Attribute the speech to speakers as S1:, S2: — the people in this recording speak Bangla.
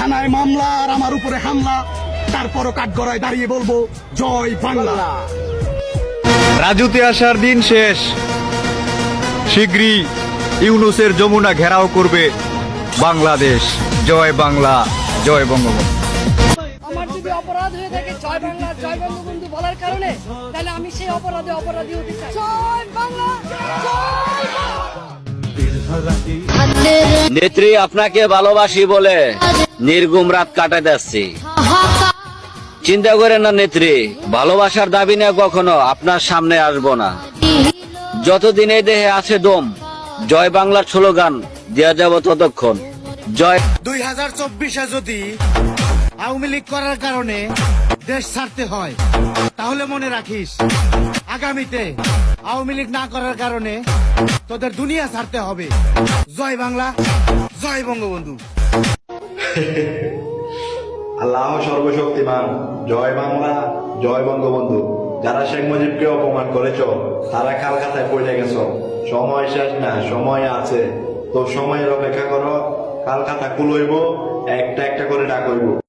S1: থানায় মামলা আর আমার উপরে হামলা, তারপরও কাঠগড়ায় দাঁড়িয়ে বলবো জয় বাংলা।
S2: রাজুতে আসার দিন শেষ, শীঘ্রই ইউনূসের যমুনা ঘেরাও করবে বাংলাদেশ। জয় বাংলা, জয় বঙ্গবন্ধু।
S3: আমার যদি অপরাধ হয়ে থাকে জয় বাংলা জয় বঙ্গবন্ধু বলার কারণে, তাহলে আমি সেই অপরাধী হতে চাই। জয় বাংলা, জয়
S4: নেত্রী, আপনাকে ভালোবাসি বলে নির্ঘুম রাত কাটাতে আসছি। চিন্তা করেন না নেত্রী, ভালোবাসার দাবি নিয়ে কখনো আপনার সামনে আসবো না। যতদিন এই দেহে আছে দম, জয় বাংলার স্লোগান দেওয়া যাব ততক্ষণ। জয়
S5: 2024-এ যদি আওয়ামী লীগ করার কারণে দেশ ছাড়তে হয়, তাহলে মনে রাখিস আগামীতে আওয়ামী লীগ না করার কারণে তোদের দুনিয়া ছাড়তে হবে। জয় বাংলা, জয় বঙ্গবন্ধু।
S6: আল্লাহ সর্বশক্তিমান, জয় বাংলা, জয় বঙ্গবন্ধু। যারা শেখ মুজিবকে অপমান করেছ, তারা কালকাতায় পড়ে গেছ। সময় শেষ না, সময় আছে। তো সময়ের অপেক্ষা করো, কালকাতা কুলইব, একটা একটা করে ডাকইব।